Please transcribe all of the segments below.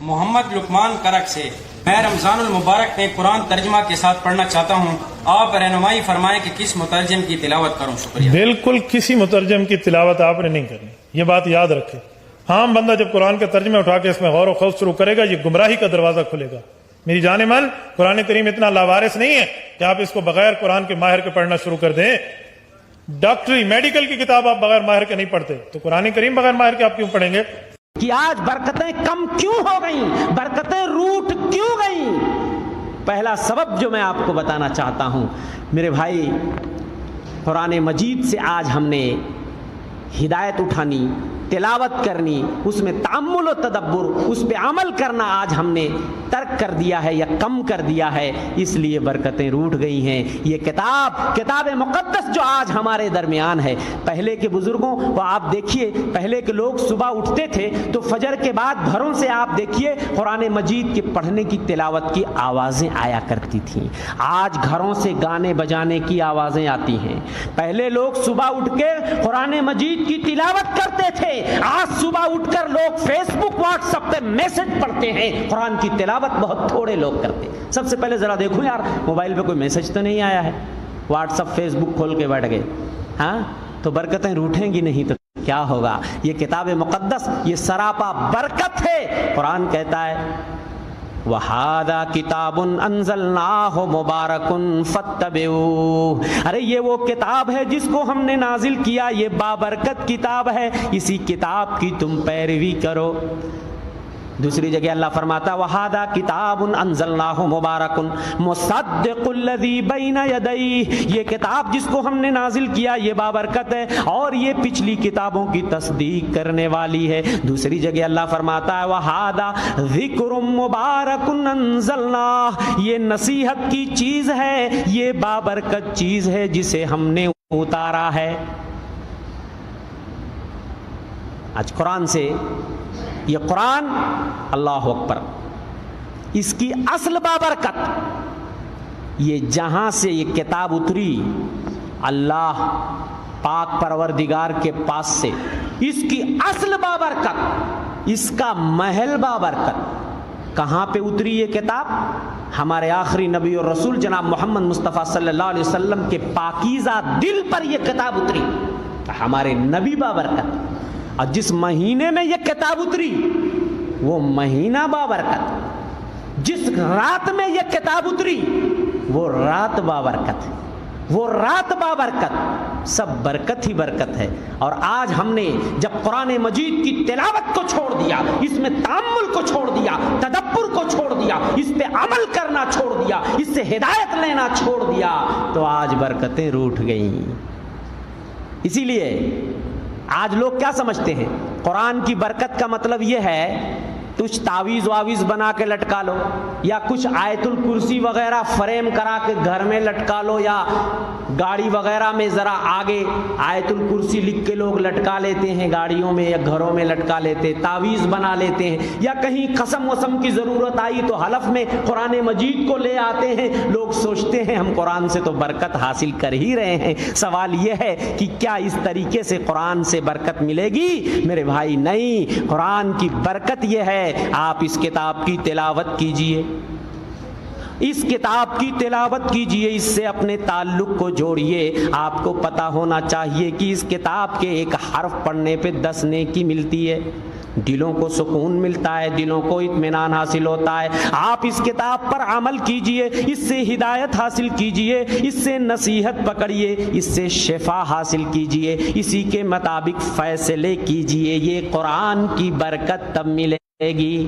محمد لقمان کرک سے میں رمضان المبارک میں قرآن ترجمہ کے ساتھ پڑھنا چاہتا ہوں، آپ رہنمائی فرمائیں کہ کس مترجم کی تلاوت کروں؟ شکریہ۔ بالکل کسی مترجم کی تلاوت آپ نے نہیں کرنی، یہ بات یاد رکھے۔ عام بندہ جب قرآن کا ترجمہ اٹھا کے اس میں غور و خوض شروع کرے گا، یہ گمراہی کا دروازہ کھلے گا۔ میری جان من، قرآن کریم اتنا لاوارث نہیں ہے کہ آپ اس کو بغیر قرآن کے ماہر کے پڑھنا شروع کر دیں۔ ڈاکٹری میڈیکل کی کتاب آپ بغیر ماہر کے نہیں پڑھتے، تو قرآن کریم بغیر ماہر کے آپ کیوں پڑھیں گے؟ کہ آج برکتیں کم کیوں ہو گئیں، برکتیں روٹ کیوں گئیں؟ پہلا سبب جو میں آپ کو بتانا چاہتا ہوں میرے بھائی، قرآن مجید سے آج ہم نے ہدایت اٹھانی، تلاوت کرنی، اس میں تأمل و تدبر، اس پہ عمل کرنا آج ہم نے ترک کر دیا ہے یا کم کر دیا ہے، اس لیے برکتیں روٹ گئی ہیں۔ یہ کتاب مقدس جو آج ہمارے درمیان ہے، پہلے کے بزرگوں کو آپ دیکھیے، پہلے کے لوگ صبح اٹھتے تھے تو فجر کے بعد گھروں سے آپ دیکھیے قرآن مجید کے پڑھنے کی، تلاوت کی آوازیں آیا کرتی تھیں۔ آج گھروں سے گانے بجانے کی آوازیں آتی ہیں۔ پہلے لوگ صبح اٹھ کے قرآن مجید کی تلاوت کرتے تھے، آج صبح اٹھ کر لوگ فیس بک، واٹس ایپ پہ میسج پڑھتے ہیں، قرآن کی تلاوت بہت تھوڑے لوگ کرتے ہیں۔ سب سے پہلے ذرا دیکھو یار، موبائل پہ کوئی میسج تو نہیں آیا ہے؟ واٹس ایپ فیس بک کھول کے بیٹھ گئے، ہاں تو برکتیں روٹیں گی نہیں تو کیا ہوگا؟ یہ کتاب مقدس یہ سراپا برکت ہے۔ قرآن کہتا ہے وَهَذَا كِتَابٌ أَنزَلْنَاهُ مُبَارَكٌ فَاتَّبِعُوهُ، ارے یہ وہ کتاب ہے جس کو ہم نے نازل کیا، یہ بابرکت کتاب ہے، اسی کتاب کی تم پیروی کرو۔ دوسری جگہ اللہ فرماتا وَهَذَا كِتَابٌ أَنزَلْنَاهُ مُبَارَكٌ مُصَدِّقُ الَّذِي بَيْنَ يَدَيْهِ، یہ کتاب جس کو ہم نے نازل کیا یہ بابرکت ہے اور یہ پچھلی کتابوں کی تصدیق کرنے والی ہے۔ دوسری جگہ اللہ فرماتا ہے وَهَذَا ذِكْرٌ مُبَارَكٌ أَنزَلْنَاهُ، یہ نصیحت کی چیز ہے، یہ بابرکت چیز ہے جسے ہم نے اتارا ہے۔ آج قرآن سے، یہ قرآن اللہ اکبر، اس کی اصل بابرکت، یہ جہاں سے یہ کتاب اتری اللہ پاک پروردگار کے پاس سے، اس کی اصل بابرکت، اس کا محل بابرکت کہاں پہ اتری یہ کتاب؟ ہمارے آخری نبی اور رسول جناب محمد مصطفیٰ صلی اللہ علیہ وسلم کے پاکیزہ دل پر یہ کتاب اتری، ہمارے نبی بابرکت۔ اور جس مہینے میں یہ کتاب اتری وہ مہینہ بابرکت، جس رات میں یہ کتاب اتری وہ رات بابرکت، وہ رات بابرکت، سب برکت ہی برکت ہے۔ اور آج ہم نے جب قرآن مجید کی تلاوت کو چھوڑ دیا، اس میں تأمل کو چھوڑ دیا، تدبر کو چھوڑ دیا، اس پہ عمل کرنا چھوڑ دیا، اس سے ہدایت لینا چھوڑ دیا، تو آج برکتیں روٹھ گئیں۔ اسی لیے آج لوگ کیا سمجھتے ہیں؟ قرآن کی برکت کا مطلب یہ ہے کچھ تعویذ واویز بنا کے لٹکا لو، یا کچھ آیت الکرسی وغیرہ فریم کرا کے گھر میں لٹکا لو، یا گاڑی وغیرہ میں ذرا آگے آیت الکرسی لکھ کے لوگ لٹکا لیتے ہیں، گاڑیوں میں یا گھروں میں لٹکا لیتے، تعویذ بنا لیتے ہیں، یا کہیں قسم وسم کی ضرورت آئی تو حلف میں قرآن مجید کو لے آتے ہیں۔ لوگ سوچتے ہیں ہم قرآن سے تو برکت حاصل کر ہی رہے ہیں۔ سوال یہ ہے کہ کیا اس طریقے سے قرآن سے برکت ملے گی؟ میرے بھائی نہیں، قرآن کی برکت یہ ہے آپ اس کتاب کی تلاوت کیجئے، اس کتاب کی تلاوت کیجئے، اس سے اپنے تعلق کو جوڑیے۔ آپ کو پتا ہونا چاہیے کہ اس کتاب کے ایک حرف پڑھنے پہ 10 نیکی ملتی ہے، دلوں کو سکون ملتا ہے، دلوں کو اطمینان حاصل ہوتا ہے۔ آپ اس کتاب پر عمل کیجئے، اس سے ہدایت حاصل کیجئے، اس سے نصیحت پکڑیے، اس سے شفا حاصل کیجئے، اسی کے مطابق فیصلے کیجئے۔ یہ قرآن کی برکت تب ملے گی،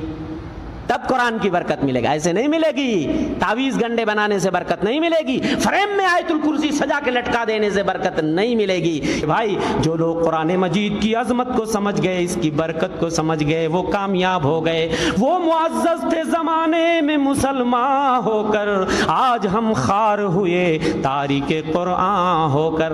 تب قرآن کی برکت ملے گا، ایسے نہیں ملے گی۔ تعویذ گنڈے بنانے سے برکت نہیں ملے گی، فریم میں آیت الکرسی سجا کے لٹکا دینے سے برکت نہیں ملے گی۔ بھائی جو لوگ قرآن مجید کی عظمت کو سمجھ گئے، اس کی برکت کو سمجھ گئے، وہ کامیاب ہو گئے۔ وہ معزز تھے زمانے میں مسلمان ہو کر، آج ہم خوار ہوئے تاریک قرآن ہو کر۔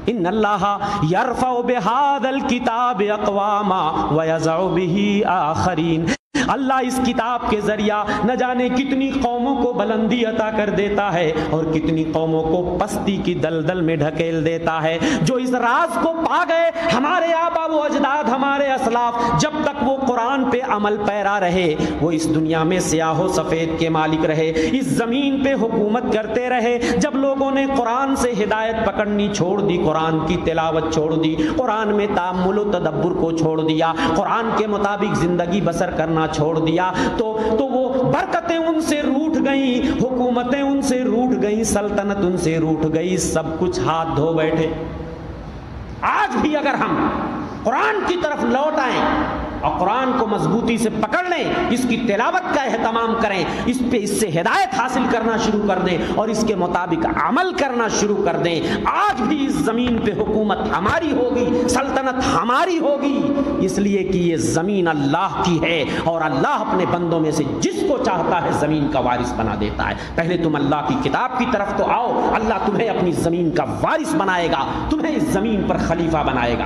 ان اللہ یرفع بہذا الکتاب اقواما ویضع بہ آخرین، اللہ اس کتاب کے ذریعہ نہ جانے کتنی قوموں کو بلندی عطا کر دیتا ہے اور کتنی قوموں کو پستی کی دلدل میں ڈھکیل دیتا ہے. جو اس راز کو پا گئے ہمارے آبا و اجداد، ہمارے اسلاف، جب تک وہ قرآن پہ عمل پیرا رہے، وہ اس دنیا میں سیاہ و سفید کے مالک رہے، اس زمین پہ حکومت کرتے رہے. جب لوگوں نے قرآن سے ہدایت پکڑنی چھوڑ دی، قرآن کی تلاوت چھوڑ دی، قرآن میں تأمل و تدبر کو چھوڑ دیا، قرآن کے مطابق زندگی بسر کرنا چھوڑ دیا، تو وہ برکتیں ان سے روٹھ گئیں، حکومتیں ان سے روٹھ گئیں، سلطنت ان سے روٹھ گئی، سب کچھ ہاتھ دھو بیٹھے. آج بھی اگر ہم قرآن کی طرف لوٹ آئیں اور قرآن کو مضبوطی سے پکڑ لیں، اس کی تلاوت کا اہتمام کریں، اس سے ہدایت حاصل کرنا شروع کر دیں اور اس کے مطابق عمل کرنا شروع کر دیں، آج بھی اس زمین پہ حکومت ہماری ہوگی، سلطنت ہماری ہوگی، اس لیے کہ یہ زمین اللہ کی ہے اور اللہ اپنے بندوں میں سے جس کو چاہتا ہے زمین کا وارث بنا دیتا ہے. پہلے تم اللہ کی کتاب کی طرف تو آؤ، اللہ تمہیں اپنی زمین کا وارث بنائے گا، تمہیں اس زمین پر خلیفہ بنائے گا.